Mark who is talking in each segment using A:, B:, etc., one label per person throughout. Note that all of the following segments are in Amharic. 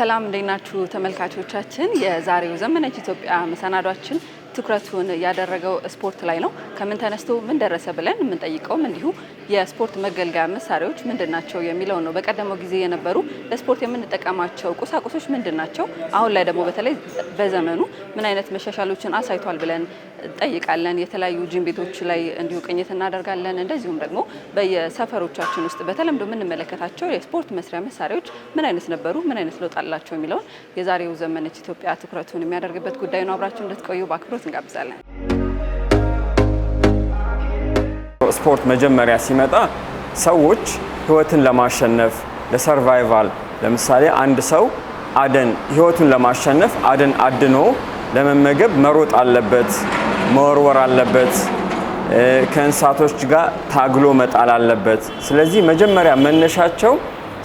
A: ሰላም እንደናችሁ ተመልካቾቻችን የዛሬው ዘመነች ኢትዮጵያ መሰናዷችን ትኩረቱን ያደረገው ስፖርት ላይ ነው። ከምን ተነስቶ ምን ደረሰ ብለን የምንጠይቀውም እንዲሁ የስፖርት መገልገያ መሳሪያዎች ምንድናቸው የሚለው ነው። በቀደመው ጊዜ የነበሩ ለስፖርት የምንጠቀማቸው ቁሳቁሶች ምንድናቸው፣ አሁን ላይ ደግሞ በተለይ በዘመኑ ምን አይነት መሻሻሎችን አሳይቷል ብለን እንጠይቃለን። የተለያዩ ጂም ቤቶች ላይ እንዲሁ ቅኝት እናደርጋለን። እንደዚሁም ደግሞ በየሰፈሮቻችን ውስጥ በተለምዶ የምንመለከታቸው የስፖርት መስሪያ መሳሪያዎች ምን አይነት ነበሩ፣ ምን አይነት ለውጥ አላቸው የሚለውን የዛሬው ዘመነች ኢትዮጵያ ትኩረቱን የሚያደርግበት ጉዳይ ነው። አብራችሁ እንድትቆዩ በአክብሮት እንጋብዛለን።
B: ስፖርት መጀመሪያ ሲመጣ ሰዎች ህይወትን ለማሸነፍ ለሰርቫይቫል፣ ለምሳሌ አንድ ሰው ህይወቱን ለማሸነፍ አድኖ ለመመገብ መሮጥ አለበት፣ መወርወር አለበት፣ ከእንስሳቶች ጋር ታግሎ መጣል አለበት። ስለዚህ መጀመሪያ መነሻቸው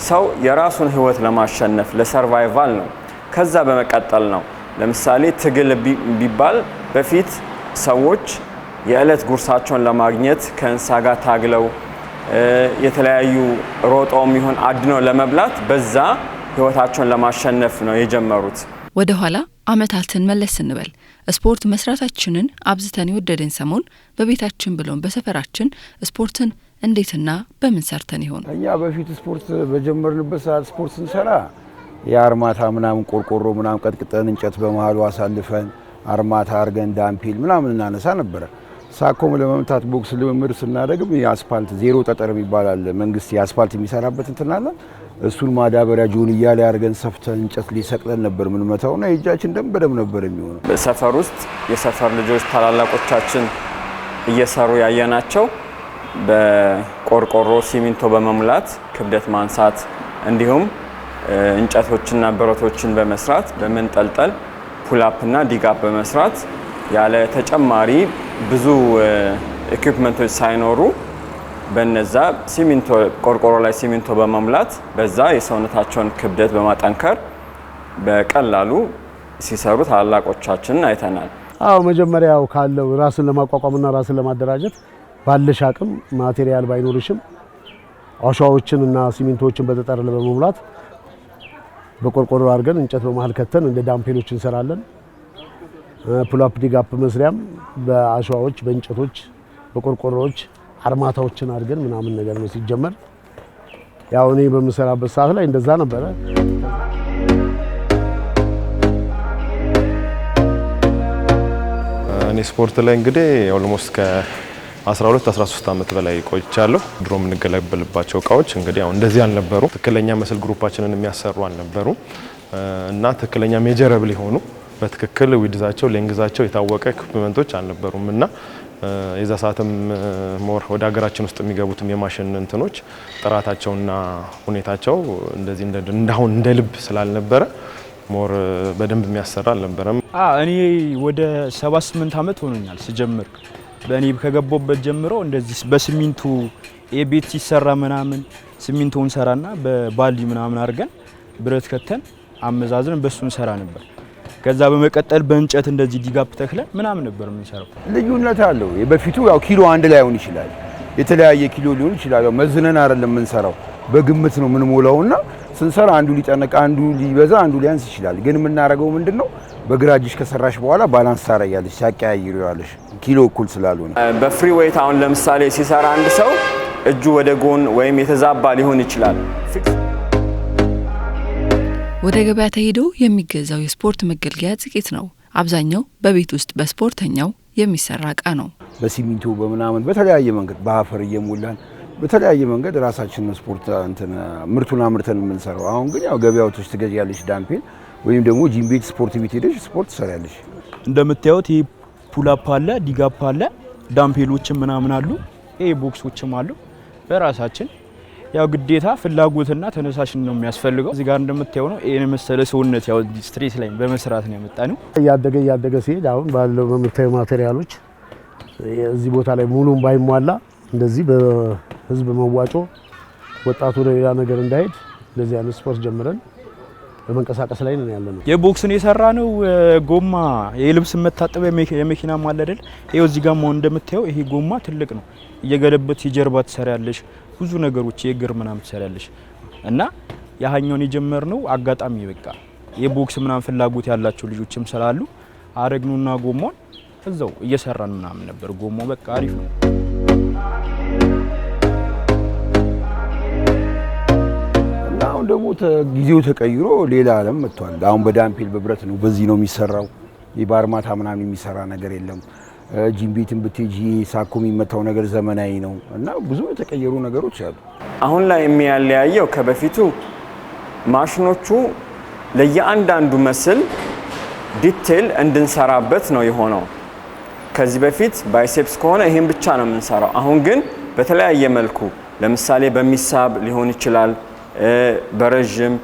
B: ሰው የራሱን ህይወት ለማሸነፍ ለሰርቫይቫል ነው። ከዛ በመቀጠል ነው ለምሳሌ ትግል ቢባል በፊት ሰዎች የዕለት ጉርሳቸውን ለማግኘት ከእንስሳ ጋር ታግለው የተለያዩ ሮጦም ይሁን አድነው ለመብላት በዛ ህይወታቸውን ለማሸነፍ ነው የጀመሩት።
C: ወደ ኋላ አመታትን መለስ እንበል። ስፖርት መስራታችንን አብዝተን የወደደን ሰሞን በቤታችን ብሎም በሰፈራችን ስፖርትን እንዴትና በምን ሰርተን ይሆን?
D: እኛ በፊት ስፖርት በጀመርንበት ሰዓት ስፖርት ስንሰራ የአርማታ ምናምን ቆርቆሮ ምናምን ቀጥቅጠን እንጨት በመሃሉ አሳልፈን አርማታ አርገን ዳምፒል ምናምን እናነሳ ነበረ። ሳኮም ለመምታት ቦክስ ልምምድ ስናደርግም የአስፓልት ዜሮ ጠጠር ይባላል መንግስት የአስፓልት የሚሰራበት እንትናለ እሱን ማዳበሪያ ጆን እያለ አርገን ሰፍተን እንጨት ሊሰቅለን ነበር ምን መታውና የእጃችን ደም በደም ነበር የሚሆነው።
B: በሰፈር ውስጥ የሰፈር ልጆች ታላላቆቻችን እየሰሩ ያየናቸው በቆርቆሮ ሲሚንቶ በመሙላት ክብደት ማንሳት እንዲሁም እንጨቶችና ብረቶችን በመስራት በመንጠልጠል ፑልአፕ እና ዲጋፕ በመስራት ያለ ተጨማሪ ብዙ ኢኩዊፕመንቶች ሳይኖሩ በነዛ ሲሚንቶ ቆርቆሮ ላይ ሲሚንቶ በመሙላት በዛ የሰውነታቸውን ክብደት በማጠንከር በቀላሉ ሲሰሩ ታላላቆቻችንን አይተናል።
E: መጀመሪያው ካለው ራስን ለማቋቋምና ራስን ለማደራጀት ባለሽ አቅም ማቴሪያል ባይኖርሽም አሻዎችን እና ሲሚንቶችን በጠጠር በመሙላት በቆርቆሮ አድርገን እንጨት በመሃል ከተን እንደ ዳምፔሎች እንሰራለን። ፑልአፕ ዲጋፕ መስሪያም በአሻዎች በእንጨቶች በቆርቆሮዎች አርማታዎችን አድርገን ምናምን ነገር ነው ሲጀመር። ያው እኔ በመሰራበት ሰዓት ላይ እንደዛ ነበረ።
F: እኔ ስፖርት ላይ እንግዲህ ኦልሞስት ከ12-13 ዓመት በላይ ቆይቻለሁ። ድሮ የምንገለገልባቸው እቃዎች እንግዲህ ያው እንደዚህ አልነበሩ። ትክክለኛ መስል ግሩፓችንን የሚያሰሩ አልነበሩ እና ትክክለኛ ሜጀረብል ሆኑ በትክክል ዊድዛቸው ሌንግዛቸው የታወቀ ኢኩዊፕመንቶች አልነበሩም እና የዛ ሰዓትም ሞር ወደ ሀገራችን ውስጥ የሚገቡትም የማሽን እንትኖች ጥራታቸውና ሁኔታቸው እንደዚህ እንዳሁን እንደ ልብ ስላልነበረ ሞር በደንብ የሚያሰራ አልነበረም።
G: እኔ ወደ 78 ዓመት ሆኖኛል ስጀምር። በእኔ ከገባሁበት ጀምሮ እንደዚህ በሲሚንቶ የቤት ሲሰራ ምናምን ሲሚንቶውን ሰራና በባሊ ምናምን አድርገን ብረት ከተን አመዛዝነን በሱን ሰራ ነበር። ከዛ በመቀጠል በእንጨት እንደዚህ ዲጋፕ ተክለን ምናምን ነበር የምንሰራው።
D: ልዩነት አለው። በፊቱ ያው ኪሎ አንድ ላይ ሆን ይችላል፣ የተለያየ ኪሎ ሊሆን ይችላል። ያው መዝነን አይደለም የምንሰራው በግምት ነው የምንሞላውና ስንሰራ አንዱ ሊጨነቅ አንዱ ሊበዛ አንዱ ሊያንስ ይችላል። ግን የምናደርገው ምንድነው በግራጅሽ ከሰራሽ በኋላ ባላንስ ታረጋለሽ፣ ሲያቀያይሩ ያለሽ ኪሎ እኩል ስላልሆነ።
B: በፍሪ ዌይት አሁን ለምሳሌ ሲሰራ አንድ ሰው እጁ ወደ ጎን ወይም የተዛባ ሊሆን ይችላል።
C: ወደ ገበያ ተሄዶ የሚገዛው የስፖርት መገልገያ ጥቂት ነው። አብዛኛው በቤት ውስጥ በስፖርተኛው የሚሰራ እቃ ነው።
D: በሲሚንቶ በመናምን በተለያየ መንገድ በአፈር እየሞላን በተለያየ መንገድ ራሳችንን ስፖርት ምርቱን አምርተን የምንሰራው። አሁን ግን ያው ገበያዎች ትገዣለሽ ዳምፔል ወይም ደግሞ ጂም ቤት ስፖርት ቤት ሄደሽ ስፖርት ትሰሪያለሽ።
G: እንደምታዩት ይሄ ፑልአፕ አለ፣ ዲጋፕ አለ፣ ዳምፔሎችም ምናምን አሉ፣ ይሄ ቦክሶችም አሉ። በራሳችን ያው ግዴታ ፍላጎትና ተነሳሽነት ነው የሚያስፈልገው። እዚህ ጋር እንደምታየው ነው ይሄን መሰለ ሰውነት ያው ስትሬት ላይ በመስራት ነው ያመጣነው።
E: እያደገ ሲሄድ አሁን ባለው በምታየው ማቴሪያሎች እዚህ ቦታ ላይ ሙሉን ባይሟላ እንደዚህ በህዝብ መዋጮ ወጣቱ ወደ ሌላ ነገር እንዳይሄድ እንደዚህ አይነት ስፖርት ጀምረን በመንቀሳቀስ ላይ ነው ያለነው።
G: የቦክስን የሰራነው ጎማ የልብስ መታጠቢያ የመኪና ማለ አይደል? ይሄው እዚህ ጋር ነው እንደምታየው። ይሄ ጎማ ትልቅ ነው። እየገለበት የጀርባ ትሰሪያለሽ፣ ብዙ ነገሮች የእግር ምናምን ትሰሪያለሽ እና ያኛውን የጀመርነው አጋጣሚ በቃ የቦክስ ምናምን ፍላጎት ያላቸው ልጆችም ስላሉ አረግኑና ጎማውን እዛው እየሰራን ምናምን ነበር። ጎማው በቃ አሪፍ ነው።
D: እና አሁን ደግሞ ጊዜው ተቀይሮ ሌላ ዓለም መጥቷል። አሁን በዳምፔል በብረት ነው፣ በዚህ ነው የሚሰራው። የባርማታ ምናምን የሚሰራ ነገር የለም። ጂም ቤትን ብትሄጂ ሳኮ የሚመታው ነገር ዘመናዊ ነው እና ብዙ የተቀየሩ ነገሮች አሉ።
B: አሁን ላይ የሚያለያየው ከበፊቱ ማሽኖቹ ለየአንዳንዱ መስል ዲቴል እንድንሰራበት ነው የሆነው። ከዚህ በፊት ባይሴፕስ ከሆነ ይሄን ብቻ ነው የምንሰራው። አሁን ግን በተለያየ መልኩ ለምሳሌ በሚሳብ ሊሆን ይችላል፣ በረጅም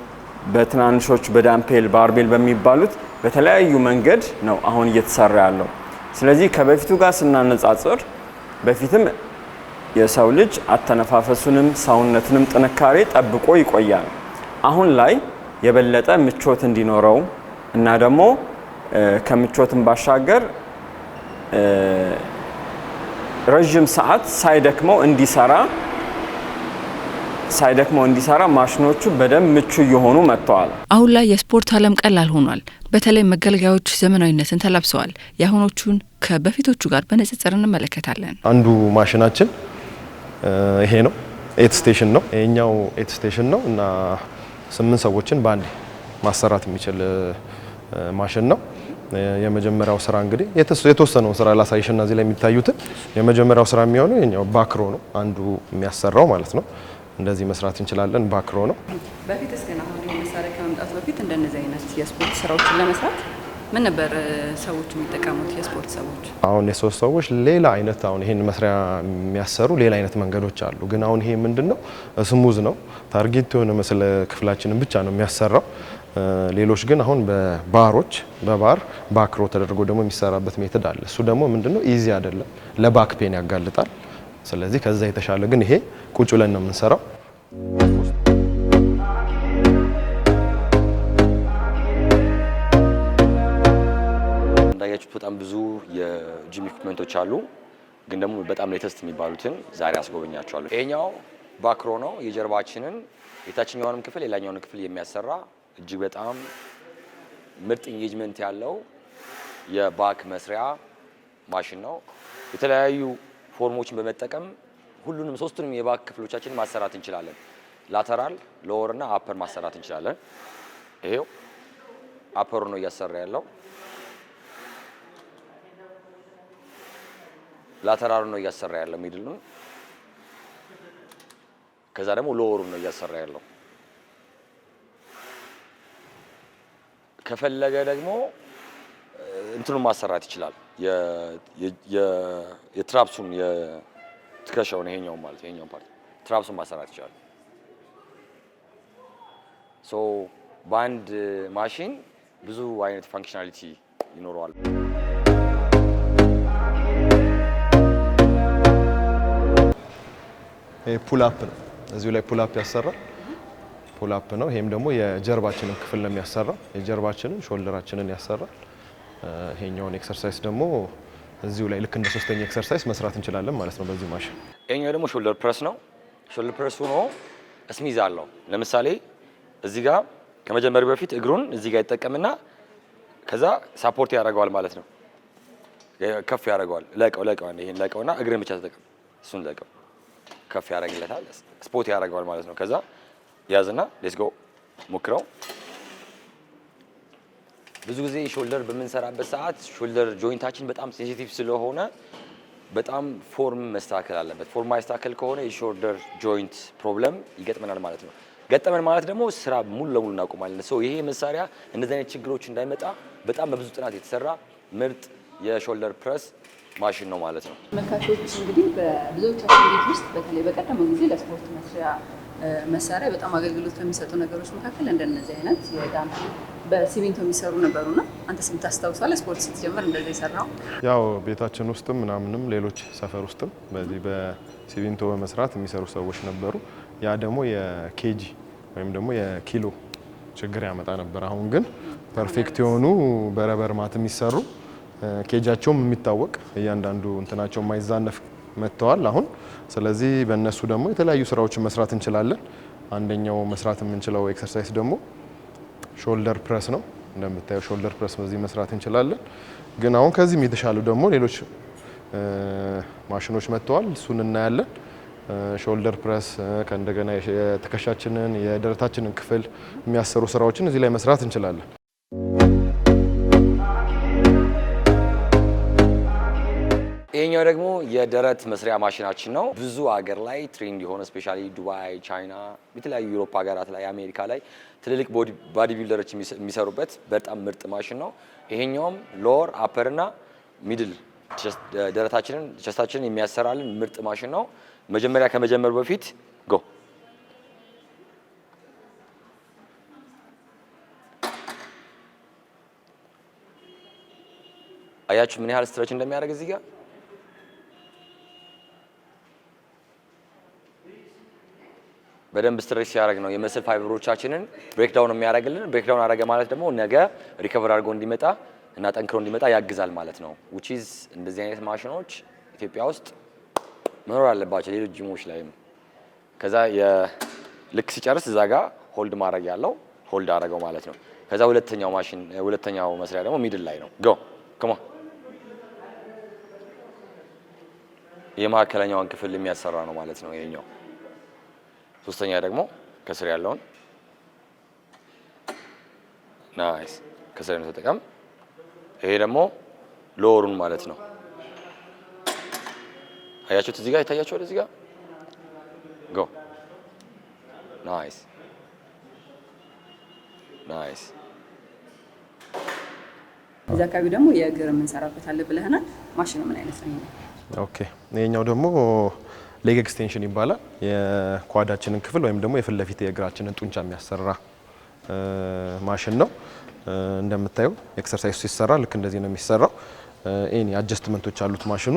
B: በትናንሾች በዳምፔል ባርቤል በሚባሉት በተለያዩ መንገድ ነው አሁን እየተሰራ ያለው። ስለዚህ ከበፊቱ ጋር ስናነጻጽር በፊትም የሰው ልጅ አተነፋፈሱንም ሰውነቱንም ጥንካሬ ጠብቆ ይቆያል። አሁን ላይ የበለጠ ምቾት እንዲኖረው እና ደግሞ ከምቾትም ባሻገር ረጅም ሰዓት ሳይደክመው እንዲሰራ ማሽኖቹ በደንብ ምቹ እየሆኑ መጥተዋል።
C: አሁን ላይ የስፖርት ዓለም ቀላል ሆኗል። በተለይ መገልገያዎች ዘመናዊነትን ተላብሰዋል። የአሁኖቹን ከበፊቶቹ ጋር በንጽጽር እንመለከታለን።
F: አንዱ ማሽናችን ይሄ ነው፣ 8 ስቴሽን ነው። ይሄኛው 8 ስቴሽን ነው እና 8 ሰዎችን በአንድ ማሰራት የሚችል ማሽን ነው። የመጀመሪያው ስራ እንግዲህ የተወሰነው ስራ ላሳይሽና እዚህ ላይ የሚታዩትን የመጀመሪያው ስራ የሚሆነው የኛው ባክሮ ነው፣ አንዱ የሚያሰራው ማለት ነው። እንደዚህ መስራት እንችላለን። ባክሮ ነው።
A: በፊት እስከና አሁን መሳሪያ ከመምጣቱ በፊት እንደነዚህ አይነት የስፖርት ስራዎችን ለመስራት ምን ነበር ሰዎች የሚጠቀሙት? የስፖርት ሰዎች
F: አሁን የሶስት ሰዎች ሌላ አይነት አሁን ይሄን መስሪያ የሚያሰሩ ሌላ አይነት መንገዶች አሉ። ግን አሁን ይሄ ምንድነው ስሙዝ ነው። ታርጌት የሆነ መስለ ክፍላችንን ብቻ ነው የሚያሰራው። ሌሎች ግን አሁን በባር ባክሮ ተደርጎ ደግሞ የሚሰራበት ሜተድ አለ። እሱ ደግሞ ምንድነው ኢዚ አይደለም፣ ለባክ ፔን ያጋልጣል። ስለዚህ ከዛ የተሻለ ግን ይሄ ቁጭ ብለን ነው የምንሰራው።
H: እንዳያችሁት በጣም ብዙ የጂም ኢኩፕመንቶች አሉ። ግን ደግሞ በጣም ሌተስት የሚባሉትን ዛሬ አስጎበኛቸዋለሁ። ይሄኛው ባክሮ ነው። የጀርባችንን የታችኛውንም ክፍል የላኛውንም ክፍል የሚያሰራ እጅግ በጣም ምርጥ ኢንጌጅመንት ያለው የባክ መስሪያ ማሽን ነው። የተለያዩ ፎርሞችን በመጠቀም ሁሉንም ሶስቱንም የባክ ክፍሎቻችንን ማሰራት እንችላለን። ላተራል፣ ሎወር እና አፐር ማሰራት እንችላለን። ይሄው አፐሩ ነው እያሰራ ያለው። ላተራሉ ነው እያሰራ ያለው ሚድሉ። ከዛ ደግሞ ሎወሩ ነው እያሰራ ያለው። ከፈለገ ደግሞ እንትኑ ማሰራት ይችላል። የትራፕሱን የትከሻውን ይሄኛው ማለት ይሄኛው ፓርት ትራፕሱን ማሰራት ይችላል። ሶ በአንድ ማሽን ብዙ አይነት ፋንክሽናሊቲ ይኖረዋል።
F: ፑል አፕ ነው። እዚሁ ላይ ፑል አፕ ያሰራል። ፑል አፕ ነው። ይሄም ደግሞ የጀርባችንን ክፍል ነው የሚያሰራው። የጀርባችንን ሾልደራችንን ያሰራል። ይሄኛውን ኤክሰርሳይዝ ደግሞ እዚሁ ላይ ልክ እንደ ሶስተኛ ኤክሰርሳይዝ መስራት እንችላለን ማለት ነው በዚህ ማሽን።
H: ይሄኛው ደግሞ ሾልደር ፕረስ ነው። ሾልደር ፕረስ ሆኖ ስሚዝ አለው። ለምሳሌ እዚህ ጋር ከመጀመሪያው በፊት እግሩን እዚህ ጋር ይጠቀምና ከዛ ሳፖርት ያደርገዋል ማለት ነው። ከፍ ያደርገዋል። ለቀው ይሄን ለቀውና እግርን ብቻ ተጠቀም። እሱን ለቀው ከፍ ያደርግለታል። ስፖርት ያደርገዋል ማለት ነው። ከዛ ያዝና ሌትስ ጎ ሞክረው። ብዙ ጊዜ ሾልደር በምንሰራበት ሰዓት ሾልደር ጆይንታችን በጣም ሴንሲቲቭ ስለሆነ በጣም ፎርም መስተካከል አለበት። ፎርም ማይስተካከል ከሆነ የሾልደር ጆይንት ፕሮብለም ይገጥመናል ማለት ነው። ገጠመን ማለት ደግሞ ስራ ሙሉ ለሙሉ እናቆማለን። ይሄ መሳሪያ እንደዚህ አይነት ችግሮች እንዳይመጣ በጣም በብዙ ጥናት የተሰራ ምርጥ የሾልደር ፕረስ ማሽን ነው ማለት ነው።
A: ተመልካቾች እንግዲህ በብዙዎቻችን ቤት ውስጥ በተለይ በቀደመው ጊዜ ለስፖርት መስሪያ መሳሪያ በጣም አገልግሎት ከሚሰጡ ነገሮች መካከል እንደነዚህ አይነት የዳምፔል በሲሚንቶ የሚሰሩ ነበሩና አንተስ የምታስታውሳለህ? ስፖርት ስትጀምር እንደዚህ የሰራው?
F: ያው ቤታችን ውስጥም ምናምንም ሌሎች ሰፈር ውስጥም በዚህ በሲሚንቶ በመስራት የሚሰሩ ሰዎች ነበሩ። ያ ደግሞ የኬጂ ወይም ደግሞ የኪሎ ችግር ያመጣ ነበር። አሁን ግን ፐርፌክት የሆኑ በረበር ማት የሚሰሩ ኬጃቸውም የሚታወቅ እያንዳንዱ እንትናቸው የማይዛነፍ መጥተዋል አሁን። ስለዚህ በእነሱ ደግሞ የተለያዩ ስራዎችን መስራት እንችላለን። አንደኛው መስራት የምንችለው ኤክሰርሳይዝ ደግሞ ሾልደር ፕረስ ነው። እንደምታየው ሾልደር ፕረስ በዚህ መስራት እንችላለን። ግን አሁን ከዚህም የተሻሉ ደግሞ ሌሎች ማሽኖች መጥተዋል። እሱን እናያለን። ሾልደር ፕረስ ከእንደገና የትከሻችንን የደረታችንን ክፍል የሚያሰሩ ስራዎችን እዚህ ላይ መስራት እንችላለን።
H: ይሄኛው ደግሞ የደረት መስሪያ ማሽናችን ነው። ብዙ ሀገር ላይ ትሬንድ የሆነ ስፔሻሊ ዱባይ፣ ቻይና፣ የተለያዩ ዩሮፕ ሀገራት ላይ አሜሪካ ላይ ትልልቅ ቦዲ ቢልደሮች የሚሰሩበት በጣም ምርጥ ማሽን ነው። ይሄኛውም ሎወር አፐር እና ሚድል ደረታችንን ቸስታችንን የሚያሰራልን ምርጥ ማሽን ነው። መጀመሪያ ከመጀመሩ በፊት ጎ አያችሁ ምን ያህል ስትሬች እንደሚያደርግ እዚህ ጋር በደንብ ስትሬች ሲያደርግ ነው የመስል ፋይበሮቻችንን ብሬክዳውን የሚያደርግልን። ብሬክዳውን አደረገ ማለት ደግሞ ነገ ሪከቨር አድርጎ እንዲመጣ እና ጠንክሮ እንዲመጣ ያግዛል ማለት ነው። which is እንደዚህ አይነት ማሽኖች ኢትዮጵያ ውስጥ መኖር አለባቸው፣ ሌሎች ጂሞች ላይም። ከዛ ልክ ሲጨርስ እዛ ጋር ሆልድ ማድረግ ያለው ሆልድ አደረገው ማለት ነው። ከዛ ሁለተኛው መስሪያ ደግሞ ሚድል ላይ ነው። ጎ come on የማዕከለኛውን ክፍል የሚያሰራ ነው ማለት ነው ይሄኛው። ሶስተኛ ደግሞ ከስር ያለውን ናይስ ከስር ነው ተጠቀም። ይሄ ደግሞ ሎወሩን ማለት ነው። አያችሁት እዚህ ጋር ይታያችኋል። እዚህ ጋር ጎ ናይስ ናይስ።
A: እዛ አካባቢ ደግሞ የእግር የምንሰራበት አለ ብለህናል። ማሽኑ ምን አይነት ነው?
F: ኦኬ ይሄኛው ደግሞ ሌግ ኤክስቴንሽን ይባላል። የኳዳችንን ክፍል ወይም ደግሞ የፊት ለፊት የእግራችንን ጡንቻ የሚያሰራ ማሽን ነው። እንደምታዩ ኤክሰርሳይዝ ሲሰራ ልክ እንደዚህ ነው የሚሰራው። ኤኒ አጀስትመንቶች አሉት ማሽኑ።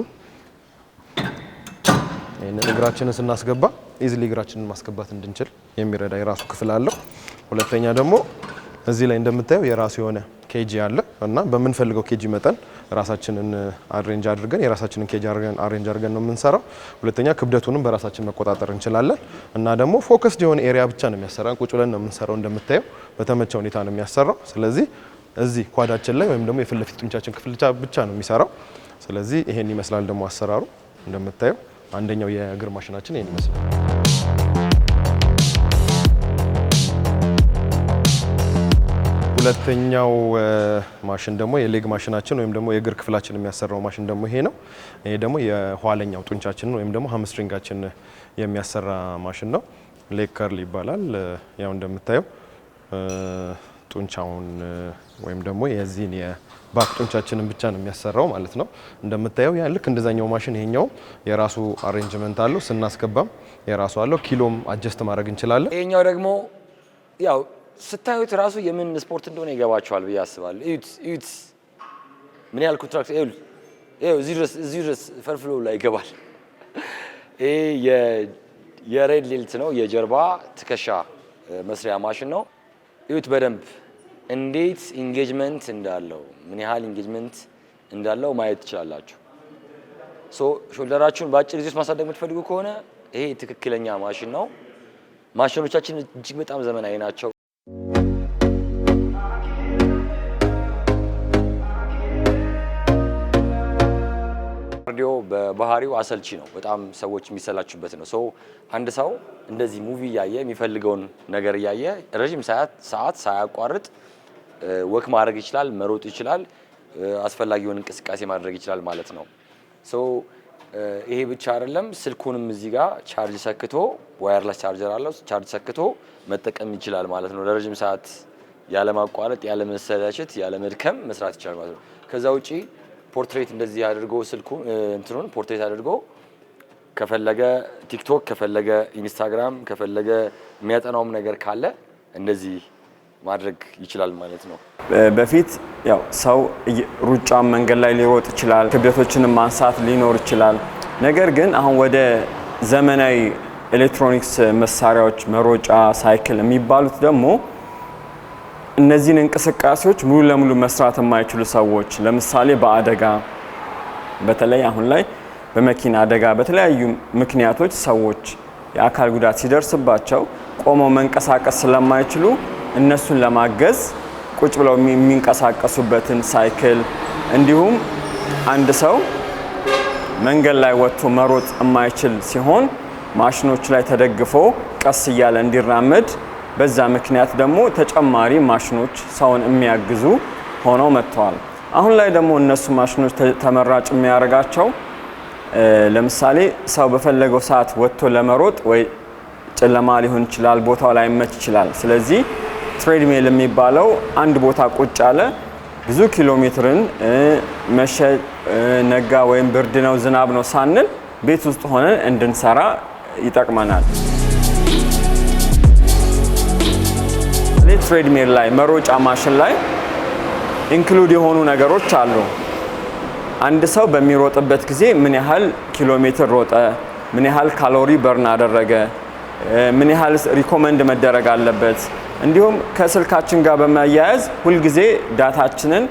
F: እግራችንን ስናስገባ ኢዚሊ እግራችንን ማስገባት እንድንችል የሚረዳ የራሱ ክፍል አለው። ሁለተኛ ደግሞ እዚህ ላይ እንደምታዩ የራሱ የሆነ ኬጂ አለ እና በምንፈልገው ኬጂ መጠን ራሳችንን አሬንጅ አድርገን የራሳችንን ኬጂ አሬንጅ አድርገን ነው የምንሰራው። ሁለተኛ ክብደቱንም በራሳችን መቆጣጠር እንችላለን እና ደግሞ ፎከስድ የሆነ ኤሪያ ብቻ ነው የሚያሰራን። ቁጭ ብለን ነው የምንሰራው። እንደምታየው በተመቸ ሁኔታ ነው የሚያሰራው። ስለዚህ እዚህ ኳዳችን ላይ ወይም ደግሞ የፊት ለፊት ጡንቻችን ክፍል ብቻ ነው የሚሰራው። ስለዚህ ይሄን ይመስላል ደግሞ አሰራሩ። እንደምታየው አንደኛው የእግር ማሽናችን ይሄን ይመስላል። ሁለተኛው ማሽን ደግሞ የሌግ ማሽናችን ወይም ደግሞ የእግር ክፍላችን የሚያሰራው ማሽን ደግሞ ይሄ ነው። ይሄ ደግሞ የኋለኛው ጡንቻችን ወይም ደግሞ ሃምስትሪንጋችን የሚያሰራ ማሽን ነው። ሌግ ከርል ይባላል። ያው እንደምታየው ጡንቻውን ወይም ደግሞ የዚህን የባክ ጡንቻችንን ብቻ ነው የሚያሰራው ማለት ነው። እንደምታየው ያ ልክ እንደዛኛው ማሽን ይሄኛው የራሱ አሬንጅመንት አለው። ስናስገባም የራሱ አለው። ኪሎም አጀስት ማድረግ እንችላለን።
H: ይሄኛው ደግሞ ያው ስታዩት ራሱ የምን ስፖርት እንደሆነ ይገባቸዋል ብዬ አስባለሁ። እዩት ምን ያህል ኮንትራክት እዚህ ድረስ ፈልፍሎ ላይ ይገባል። ይሄ የሬድ ሊልት ነው፣ የጀርባ ትከሻ መስሪያ ማሽን ነው። እዩት በደንብ እንዴት ኢንጌጅመንት እንዳለው ምን ያህል ኢንጌጅመንት እንዳለው ማየት ትችላላችሁ። ሾልደራችሁን በአጭር ጊዜ ውስጥ ማሳደግ የምትፈልጉ ከሆነ ይሄ ትክክለኛ ማሽን ነው። ማሽኖቻችን እጅግ በጣም ዘመናዊ ናቸው። ካርዲዮ በባህሪው አሰልቺ ነው። በጣም ሰዎች የሚሰላቹበት ነው። አንድ ሰው እንደዚህ ሙቪ እያየ የሚፈልገውን ነገር እያየ ረጅም ሰዓት ሳያቋርጥ ወክ ማድረግ ይችላል፣ መሮጥ ይችላል፣ አስፈላጊውን እንቅስቃሴ ማድረግ ይችላል ማለት ነው። ይሄ ብቻ አይደለም፣ ስልኩንም እዚህ ጋር ቻርጅ ሰክቶ ዋየርለስ ቻርጀር አለው፣ ቻርጅ ሰክቶ መጠቀም ይችላል ማለት ነው። ለረጅም ሰዓት ያለ ማቋረጥ፣ ያለ መሰላቸት፣ ያለ መድከም መስራት ይችላል ማለት ነው። ከዛ ውጪ ፖርትሬት እንደዚህ አድርጎ ስልኩን እንትኑን ፖርትሬት አድርጎ ከፈለገ ቲክቶክ፣ ከፈለገ ኢንስታግራም፣ ከፈለገ የሚያጠናውም ነገር ካለ እንደዚህ ማድረግ ይችላል ማለት ነው።
B: በፊት ያው ሰው ሩጫ መንገድ ላይ ሊሮጥ ይችላል፣ ክብደቶችንም ማንሳት ሊኖር ይችላል። ነገር ግን አሁን ወደ ዘመናዊ ኤሌክትሮኒክስ መሳሪያዎች መሮጫ፣ ሳይክል የሚባሉት ደግሞ እነዚህን እንቅስቃሴዎች ሙሉ ለሙሉ መስራት የማይችሉ ሰዎች ለምሳሌ በአደጋ በተለይ አሁን ላይ በመኪና አደጋ በተለያዩ ምክንያቶች ሰዎች የአካል ጉዳት ሲደርስባቸው ቆመው መንቀሳቀስ ስለማይችሉ እነሱን ለማገዝ ቁጭ ብለው የሚንቀሳቀሱበትን ሳይክል እንዲሁም አንድ ሰው መንገድ ላይ ወጥቶ መሮጥ የማይችል ሲሆን ማሽኖች ላይ ተደግፎ ቀስ እያለ እንዲራመድ በዛ ምክንያት ደግሞ ተጨማሪ ማሽኖች ሰውን የሚያግዙ ሆነው መጥተዋል። አሁን ላይ ደግሞ እነሱ ማሽኖች ተመራጭ የሚያደርጋቸው ለምሳሌ ሰው በፈለገው ሰዓት ወጥቶ ለመሮጥ ወይ ጨለማ ሊሆን ይችላል፣ ቦታው ላይ መች ይችላል። ስለዚህ ትሬድሚል የሚባለው አንድ ቦታ ቁጭ ያለ ብዙ ኪሎ ሜትርን መሸ ነጋ ወይም ብርድ ነው ዝናብ ነው ሳንል ቤት ውስጥ ሆነን እንድንሰራ ይጠቅመናል። ትሬድሚል ላይ መሮጫ ማሽን ላይ ኢንክሉድ የሆኑ ነገሮች አሉ። አንድ ሰው በሚሮጥበት ጊዜ ምን ያህል ኪሎ ሜትር ሮጠ፣ ምን ያህል ካሎሪ በርን አደረገ፣ ምን ያህል ሪኮመንድ መደረግ አለበት፣ እንዲሁም ከስልካችን ጋር በማያያዝ ሁልጊዜ ዳታችንን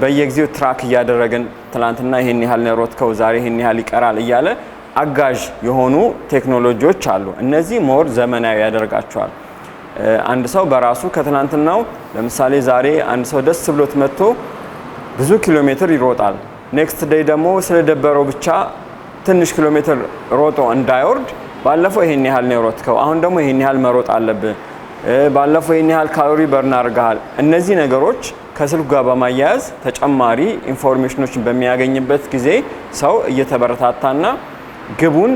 B: በየጊዜው ትራክ እያደረግን ትላንትና ይሄን ያህል ነው ሮጥከው፣ ዛሬ ይሄን ያህል ይቀራል እያለ አጋዥ የሆኑ ቴክኖሎጂዎች አሉ። እነዚህ ሞር ዘመናዊ ያደርጋቸዋል። አንድ ሰው በራሱ ከትላንትናው ለምሳሌ ዛሬ አንድ ሰው ደስ ብሎት መጥቶ ብዙ ኪሎ ሜትር ይሮጣል። ኔክስት ዴይ ደግሞ ስለደበረው ብቻ ትንሽ ኪሎ ሜትር ሮጦ እንዳይወርድ ባለፈው ይሄን ያህል ነው የሮጥከው፣ አሁን ደግሞ ይሄን ያህል መሮጥ አለብህ፣ ባለፈው ይሄን ያህል ካሎሪ በርን አድርገሃል። እነዚህ ነገሮች ከስልኩ ጋር በማያያዝ ተጨማሪ ኢንፎርሜሽኖችን በሚያገኝበት ጊዜ ሰው እየተበረታታና ግቡን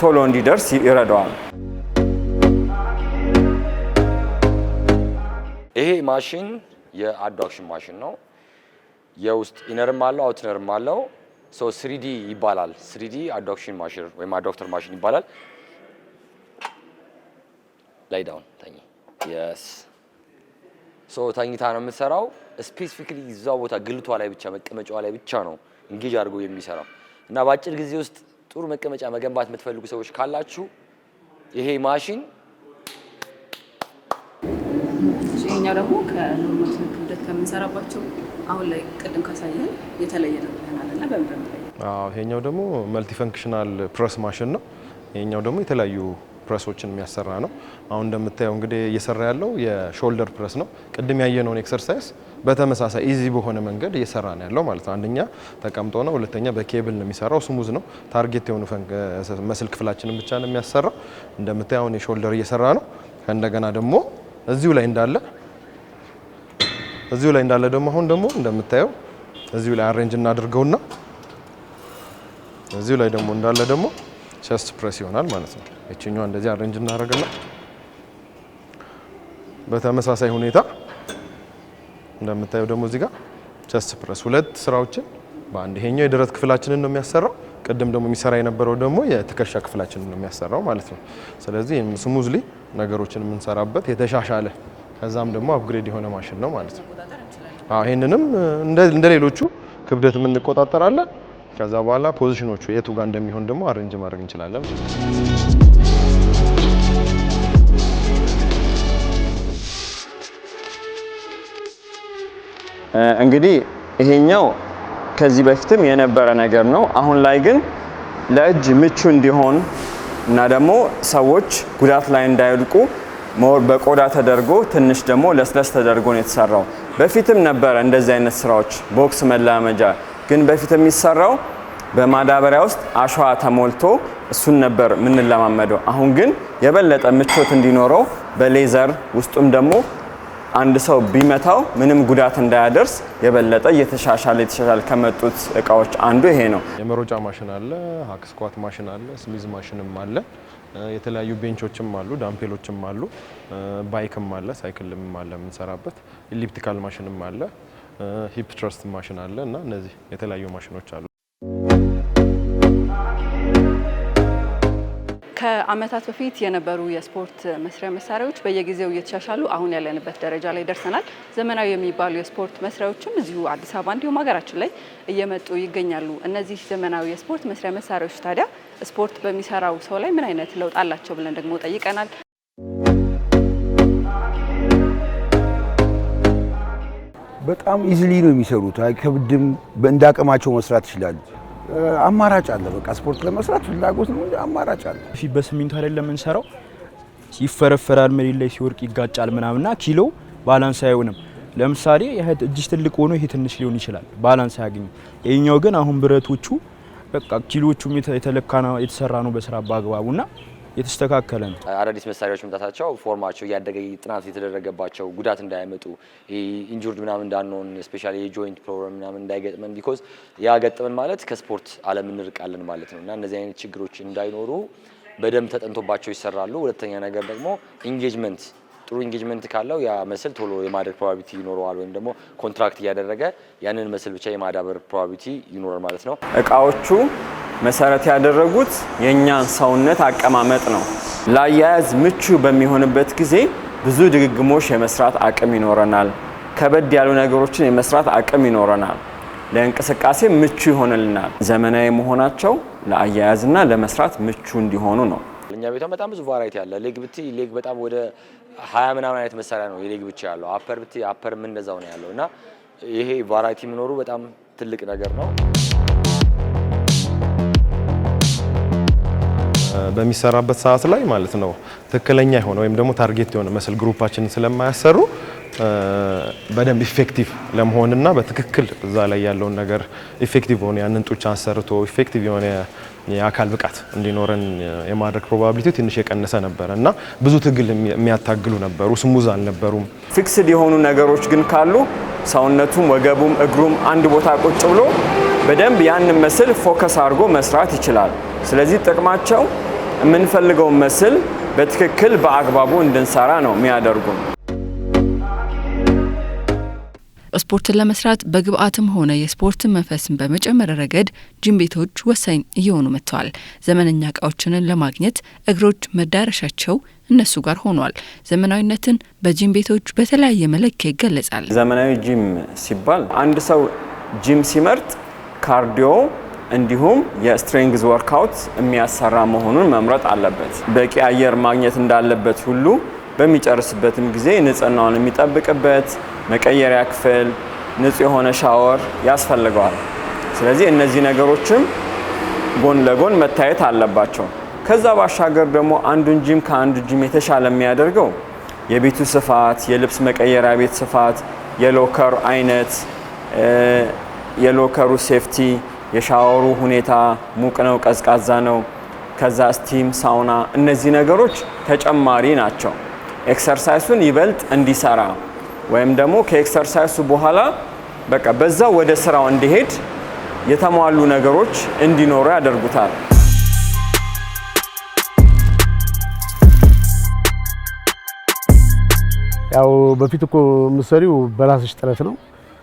B: ቶሎ እንዲደርስ ይረዳዋል።
H: ይሄ ማሽን የአዳክሽን ማሽን ነው። የውስጥ ኢነርም አለው አውትነርም አለው። ሶ 3D ይባላል። 3D አዳክሽን ማሽን ወይም አዳክተር ማሽን ይባላል። ላይ ዳውን ተኝ። የስ ሶ ተኝታ ነው የምትሰራው። ስፔሲፊካሊ እዛው ቦታ ግልቷ ላይ ብቻ መቀመጫዋ ላይ ብቻ ነው እንጌጅ አድርጎ የሚሰራው እና በአጭር ጊዜ ውስጥ ጥሩ መቀመጫ መገንባት የምትፈልጉ ሰዎች ካላችሁ ይሄ ማሽን
A: ይሄኛው ደግሞ ከኖርማል ክብደት ከምንሰራባቸው አሁን ላይ ቅድም ካሳየን የተለየ ነው ብለናልና በምን ነው?
F: ይሄኛው ደግሞ መልቲ ፈንክሽናል ፕረስ ማሽን ነው። ይሄኛው ደግሞ የተለያዩ ፕረሶችን የሚያሰራ ነው። አሁን እንደምታየው እንግዲህ እየሰራ ያለው የሾልደር ፕረስ ነው። ቅድም ያየነውን ኤክሰርሳይዝ በተመሳሳይ ኢዚ በሆነ መንገድ እየሰራ ነው ያለው ማለት ነው። አንደኛ ተቀምጦ ነው፣ ሁለተኛ በኬብል ነው የሚሰራው። ስሙዝ ነው። ታርጌት የሆኑ መስል ክፍላችንን ብቻ ነው የሚያሰራው። እንደምታየው የሾልደር እየሰራ ነው። ከእንደገና ደግሞ እዚሁ ላይ እንዳለ ደግሞ አሁን ደግሞ እንደምታየው እዚሁ ላይ አሬንጅ እናድርገውና እዚሁ ላይ ደግሞ እንዳለ ደግሞ ቸስት ፕሬስ ይሆናል ማለት ነው። እቺኛው እንደዚህ አሬንጅ እናደርግና በተመሳሳይ ሁኔታ እንደምታየው ደግሞ እዚህ ጋር ቸስት ፕሬስ ሁለት ስራዎችን በአንድ ይሄኛው የደረት ክፍላችንን ነው የሚያሰራው። ቅድም ደግሞ የሚሰራ የነበረው ደግሞ የትከሻ ክፍላችንን ነው የሚያሰራው ማለት ነው። ስለዚህ ስሙዝሊ ነገሮችን የምንሰራበት የተሻሻለ ከዛም ደግሞ አፕግሬድ የሆነ ማሽን ነው ማለት ነው። ይሄንንም እንደ ሌሎቹ ክብደት የምንቆጣጠራለን። ከዛ በኋላ ፖዚሽኖቹ የቱ ጋር እንደሚሆን ደግሞ አሬንጅ ማድረግ እንችላለን።
B: እንግዲህ ይሄኛው ከዚህ በፊትም የነበረ ነገር ነው። አሁን ላይ ግን ለእጅ ምቹ እንዲሆን እና ደግሞ ሰዎች ጉዳት ላይ እንዳይወድቁ ሞር በቆዳ ተደርጎ ትንሽ ደግሞ ለስለስ ተደርጎ ነው የተሰራው። በፊትም ነበረ እንደዚህ አይነት ስራዎች ቦክስ መላመጃ፣ ግን በፊት የሚሰራው በማዳበሪያ ውስጥ አሸዋ ተሞልቶ እሱን ነበር የምንለማመደው። አሁን ግን የበለጠ ምቾት እንዲኖረው በሌዘር ውስጡም ደግሞ አንድ ሰው ቢመታው ምንም ጉዳት እንዳያደርስ የበለጠ እየተሻሻለ ከመጡት እቃዎች አንዱ ይሄ ነው።
F: የመሮጫ ማሽን አለ፣ ሃክ ስኳት ማሽን አለ፣ ስሚዝ ማሽንም አለ፣ የተለያዩ ቤንቾችም አሉ፣ ዳምፔሎችም አሉ፣ ባይክም አለ፣ ሳይክልም አለ የምንሰራበት፣ ኢሊፕቲካል ማሽንም አለ፣ ሂፕ ትረስት ማሽን አለ እና እነዚህ የተለያዩ ማሽኖች አሉ።
A: ከዓመታት በፊት የነበሩ የስፖርት መስሪያ መሳሪያዎች በየጊዜው እየተሻሻሉ አሁን ያለንበት ደረጃ ላይ ደርሰናል። ዘመናዊ የሚባሉ የስፖርት መስሪያዎችም እዚሁ አዲስ አበባ እንዲሁም ሀገራችን ላይ እየመጡ ይገኛሉ። እነዚህ ዘመናዊ የስፖርት መስሪያ መሳሪያዎች ታዲያ ስፖርት በሚሰራው ሰው ላይ ምን አይነት ለውጥ አላቸው ብለን ደግሞ ጠይቀናል።
D: በጣም ኢዚሊ ነው የሚሰሩት። አይከብድም። እንዳቅማቸው መስራት ይችላሉ። አማራጭ አለ። በቃ ስፖርት ለመስራት ፍላጎት ነው እንጂ አማራጭ አለ።
G: ፊት በሲሚንቶ አይደለም የምንሰራው። ይፈረፈራል፣ መሬት ላይ ሲወርቅ ይጋጫል ምናምንና ኪሎ ባላንስ አይሆንም። ለምሳሌ እጅ ትልቅ ሆኖ ይሄ ትንሽ ሊሆን ይችላል፣ ባላንስ ያገኙ። ይሄኛው ግን አሁን ብረቶቹ በቃ ኪሎቹም የተለካና የተሰራ ነው በስራ በአግባቡና የተስተካከለ ነው።
H: አዳዲስ መሳሪያዎች መምጣታቸው ፎርማቸው ያደገ ጥናት የተደረገባቸው ጉዳት እንዳያመጡ ኢንጁርድ ምናምን እንዳንሆን ስፔሻሊ የጆይንት ፕሮብሌም ምናምን እንዳይገጥመን ቢኮዝ ያገጥመን ማለት ከስፖርት ዓለም እንርቃለን ማለት ነው እና እነዚህ አይነት ችግሮች እንዳይኖሩ በደንብ ተጠንቶባቸው ይሰራሉ። ሁለተኛ ነገር ደግሞ ኢንጌጅመንት ጥሩ ኢንጌጅመንት ካለው ያ መስል ቶሎ የማደግ ፕሮባቢሊቲ ይኖረዋል ወይም ደግሞ ኮንትራክት እያደረገ ያንን መስል ብቻ የማዳበር ፕሮባቢሊቲ ይኖራል ማለት ነው።
B: እቃዎቹ መሰረት ያደረጉት የኛን ሰውነት አቀማመጥ ነው። ለአያያዝ ምቹ በሚሆንበት ጊዜ ብዙ ድግግሞሽ የመስራት አቅም ይኖረናል። ከበድ ያሉ ነገሮችን የመስራት አቅም ይኖረናል። ለእንቅስቃሴ ምቹ ይሆንልናል። ዘመናዊ መሆናቸው ለአያያዝና ለመስራት ምቹ እንዲሆኑ ነው።
H: እኛ ቤቷ በጣም ብዙ ቫራይቲ አለ። ሌግ ብቲ ሌግ በጣም ወደ 20 ምናምን አይነት መሳሪያ ነው የሌግ ብቻ ያለው። አፐር ብቲ አፐር ምን እንደዛው ነው ያለው እና ይሄ ቫራይቲ መኖሩ በጣም ትልቅ ነገር ነው።
F: በሚሰራበት ሰዓት ላይ ማለት ነው ትክክለኛ የሆነ ወይም ደግሞ ታርጌት የሆነ መስል ግሩፓችንን ስለማያሰሩ በደንብ ኢፌክቲቭ ለመሆንና በትክክል እዛ ላይ ያለውን ነገር ኢፌክቲቭ ሆነ ያንን ጡንቻ አንሰርቶ ኢፌክቲቭ የሆነ የአካል ብቃት እንዲኖረን የማድረግ ፕሮባቢሊቲ ትንሽ የቀነሰ ነበር እና ብዙ ትግል የሚያታግሉ ነበሩ፣ ስሙዝ አልነበሩም።
B: ፊክስድ የሆኑ ነገሮች ግን ካሉ ሰውነቱም ወገቡም እግሩም አንድ ቦታ ቁጭ ብሎ በደንብ ያንን መስል ፎከስ አድርጎ መስራት ይችላል። ስለዚህ ጥቅማቸው የምንፈልገውን መስል በትክክል በአግባቡ እንድንሰራ ነው የሚያደርጉን።
C: ስፖርትን ለመስራት በግብአትም ሆነ የስፖርትን መንፈስን በመጨመር ረገድ ጂም ቤቶች ወሳኝ እየሆኑ መጥተዋል። ዘመነኛ እቃዎችን ለማግኘት እግሮች መዳረሻቸው እነሱ ጋር ሆኗል። ዘመናዊነትን በጂም ቤቶች በተለያየ መለኪያ ይገለጻል።
B: ዘመናዊ ጂም ሲባል አንድ ሰው ጂም ሲመርጥ ካርዲዮ እንዲሁም የስትሬንግዝ ወርክአውት የሚያሰራ መሆኑን መምረጥ አለበት። በቂ አየር ማግኘት እንዳለበት ሁሉ በሚጨርስበትም ጊዜ ንጽህናውን የሚጠብቅበት መቀየሪያ ክፍል፣ ንጹህ የሆነ ሻወር ያስፈልገዋል። ስለዚህ እነዚህ ነገሮችም ጎን ለጎን መታየት አለባቸው። ከዛ ባሻገር ደግሞ አንዱን ጂም ከአንዱ ጂም የተሻለ የሚያደርገው የቤቱ ስፋት፣ የልብስ መቀየሪያ ቤት ስፋት፣ የሎከር አይነት፣ የሎከሩ ሴፍቲ፣ የሻወሩ ሁኔታ ሙቅ ነው ቀዝቃዛ ነው፣ ከዛ ስቲም ሳውና፣ እነዚህ ነገሮች ተጨማሪ ናቸው። ኤክሰርሳይሱን ይበልጥ እንዲሰራ ወይም ደግሞ ከኤክሰርሳይሱ በኋላ በቃ በዛው ወደ ስራው እንዲሄድ የተሟሉ ነገሮች እንዲኖሩ ያደርጉታል።
E: ያው በፊት እኮ ምሰሪው በራስሽ ጥረት ነው፣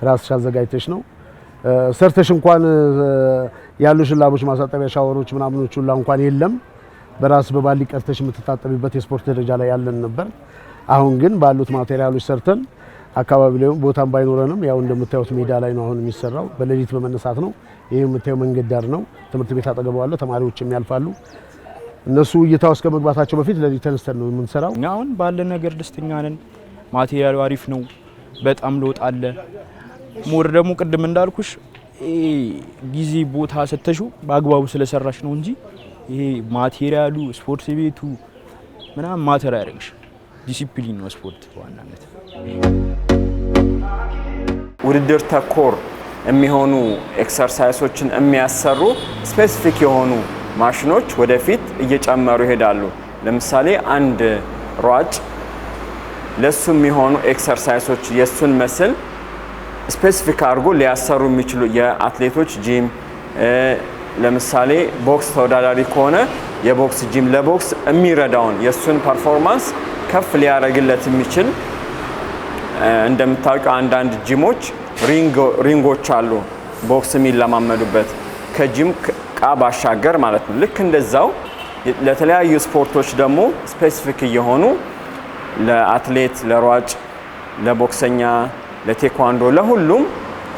E: ራስሽ አዘጋጅተሽ ነው ሰርተሽ እንኳን ያሉሽ ላቦች ማሳጠቢያ ሻወሮች ምናምኖች ሁላ እንኳን የለም። በራስ በባሊ ቀርተሽ የምትታጠቢበት የስፖርት ደረጃ ላይ ያለን ነበር። አሁን ግን ባሉት ማቴሪያሎች ሰርተን አካባቢ ላይ ቦታም ባይኖረንም ያው እንደምታዩት ሜዳ ላይ ነው አሁን የሚሰራው። በሌሊት በመነሳት ነው። ይሄ የምታየው መንገድ ዳር ነው። ትምህርት ቤት አጠገቡ አለ። ተማሪዎችም ያልፋሉ። እነሱ እይታው እስከ መግባታቸው በፊት ለሊት ተነስተን ነው የምንሰራው።
G: አሁን ባለ ነገር ደስተኛ ነን። ማቴሪያሉ አሪፍ ነው። በጣም ለውጥ አለ። ሞር ደግሞ ቅድም እንዳልኩሽ ጊዜ ቦታ ሰተሹ በአግባቡ ስለሰራሽ ነው እንጂ ይሄ ማቴሪያሉ ስፖርት ቤቱ ምናምን ማተር ያደርግሽ ዲሲፕሊን ነው ስፖርት ዋናነት።
B: ውድድር ተኮር የሚሆኑ ኤክሰርሳይሶችን የሚያሰሩ ስፔሲፊክ የሆኑ ማሽኖች ወደፊት እየጨመሩ ይሄዳሉ። ለምሳሌ አንድ ሯጭ ለሱ የሚሆኑ ኤክሰርሳይሶች የሱን መስል ስፔሲፊክ አድርጎ ሊያሰሩ የሚችሉ የአትሌቶች ጂም፣ ለምሳሌ ቦክስ ተወዳዳሪ ከሆነ የቦክስ ጂም ለቦክስ የሚረዳውን የሱን ፐርፎርማንስ ከፍ ሊያደርግለት የሚችል እንደምታውቀው አንዳንድ ጂሞች ሪንጎች አሉ ቦክስ የሚለማመዱበት ከጂም ቃ ባሻገር ማለት ነው። ልክ እንደዛው ለተለያዩ ስፖርቶች ደግሞ ስፔሲፊክ የሆኑ ለአትሌት፣ ለሯጭ፣ ለቦክሰኛ፣ ለቴኳንዶ ለሁሉም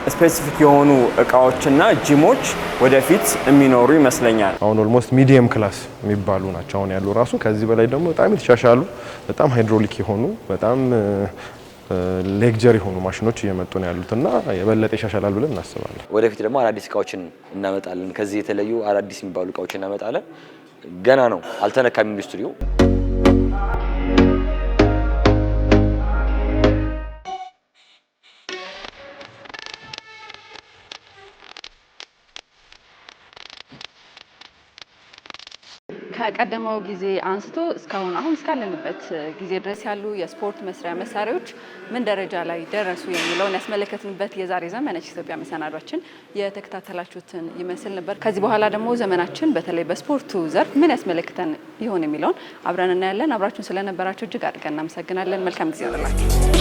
B: ስፔሲፊክ የሆኑ እቃዎችና ጂሞች ወደፊት የሚኖሩ ይመስለኛል።
F: አሁን ኦልሞስት ሚዲየም ክላስ የሚባሉ ናቸው አሁን ያሉ ራሱ። ከዚህ በላይ ደግሞ በጣም የተሻሻሉ በጣም ሃይድሮሊክ የሆኑ በጣም ሌክጀሪ የሆኑ ማሽኖች እየመጡ ነው ያሉትና የበለጠ ይሻሻላል ብለን እናስባለን።
H: ወደፊት ደግሞ አዳዲስ እቃዎችን እናመጣለን። ከዚህ የተለዩ አዳዲስ የሚባሉ እቃዎችን እናመጣለን። ገና ነው አልተነካም ኢንዱስትሪው።
A: ከቀደመው ጊዜ አንስቶ እስካሁን አሁን እስካለንበት ጊዜ ድረስ ያሉ የስፖርት መስሪያ መሳሪያዎች ምን ደረጃ ላይ ደረሱ የሚለውን ያስመለከትንበት የዛሬ ዘመነች ኢትዮጵያ መሰናዷችን የተከታተላችሁትን ይመስል ነበር። ከዚህ በኋላ ደግሞ ዘመናችን በተለይ በስፖርቱ ዘርፍ ምን ያስመለክተን ይሆን የሚለውን አብረን እናያለን። አብራችሁን ስለነበራችሁ እጅግ አድርገን እናመሰግናለን። መልካም ጊዜ ይሁንላችሁ።